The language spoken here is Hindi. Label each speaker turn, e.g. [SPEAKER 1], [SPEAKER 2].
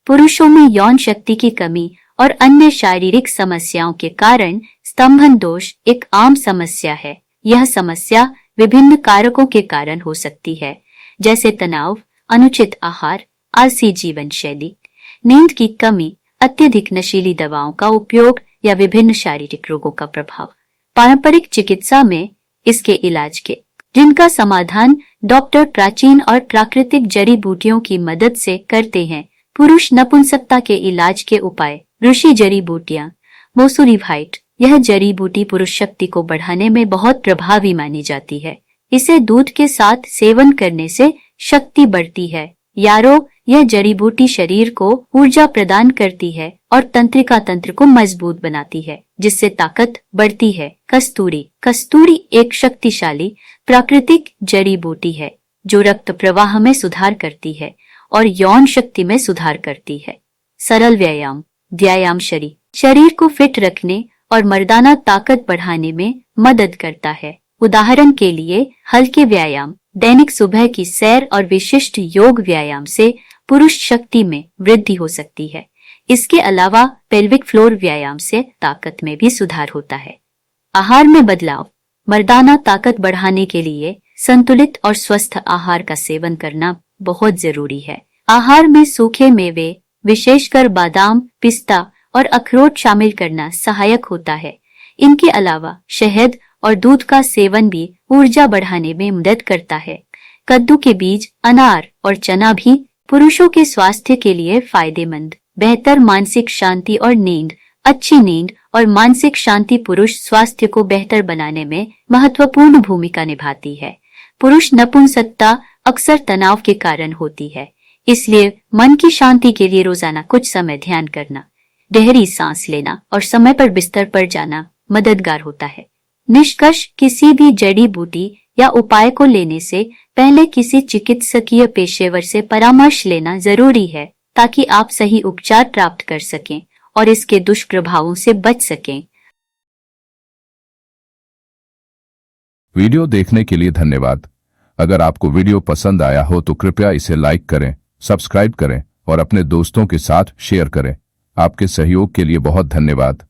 [SPEAKER 1] पुरुषों में यौन शक्ति की कमी और अन्य शारीरिक समस्याओं के कारण स्तंभन दोष एक आम समस्या है। यह समस्या विभिन्न कारकों के कारण हो सकती है, जैसे तनाव, अनुचित आहार, आलसी जीवन शैली, नींद की कमी, अत्यधिक नशीली दवाओं का उपयोग या विभिन्न शारीरिक रोगों का प्रभाव। पारंपरिक चिकित्सा में इसके इलाज के जिनका समाधान डॉक्टर प्राचीन और प्राकृतिक जड़ी बूटियों की मदद से करते हैं। पुरुष नपुंसकता के इलाज के उपाय। ऋषि जड़ी बूटियां। मोसुरी व्हाइट, यह जड़ी बूटी पुरुष शक्ति को बढ़ाने में बहुत प्रभावी मानी जाती है। इसे दूध के साथ सेवन करने से शक्ति बढ़ती है। यारो, यह जड़ी बूटी शरीर को ऊर्जा प्रदान करती है और तंत्रिका तंत्र को मजबूत बनाती है, जिससे ताकत बढ़ती है। कस्तूरी। कस्तूरी एक शक्तिशाली प्राकृतिक जड़ी बूटी है जो रक्त प्रवाह में सुधार करती है और यौन शक्ति में सुधार करती है। सरल व्यायाम। व्यायाम शरीर को फिट रखने और मर्दाना ताकत बढ़ाने में मदद करता है। उदाहरण के लिए हल्के व्यायाम, दैनिक सुबह की सैर और विशिष्ट योग व्यायाम से पुरुष शक्ति में वृद्धि हो सकती है। इसके अलावा पेल्विक फ्लोर व्यायाम से ताकत में भी सुधार होता है। आहार में बदलाव। मर्दाना ताकत बढ़ाने के लिए संतुलित और स्वस्थ आहार का सेवन करना बहुत जरूरी है। आहार में सूखे मेवे, विशेषकर बादाम, पिस्ता और अखरोट शामिल करना सहायक होता है। इनके अलावा शहद और दूध का सेवन भी ऊर्जा बढ़ाने में मदद करता है। कद्दू के बीज, अनार और चना भी पुरुषों के स्वास्थ्य के लिए फायदेमंद। बेहतर मानसिक शांति और नींद। अच्छी नींद और मानसिक शांति पुरुष स्वास्थ्य को बेहतर बनाने में महत्वपूर्ण भूमिका निभाती है। पुरुष नपुंसकता अक्सर तनाव के कारण होती है, इसलिए मन की शांति के लिए रोजाना कुछ समय ध्यान करना, गहरी सांस लेना और समय पर बिस्तर पर जाना मददगार होता है। निष्कर्ष, किसी भी जड़ी बूटी या उपाय को लेने से पहले किसी चिकित्सकीय पेशेवर से परामर्श लेना जरूरी है, ताकि आप सही उपचार प्राप्त कर सकें और इसके दुष्प्रभावों से बच सकें।
[SPEAKER 2] वीडियो देखने के लिए धन्यवाद। अगर आपको वीडियो पसंद आया हो तो कृपया इसे लाइक करें, सब्सक्राइब करें और अपने दोस्तों के साथ शेयर करें। आपके सहयोग के लिए बहुत धन्यवाद।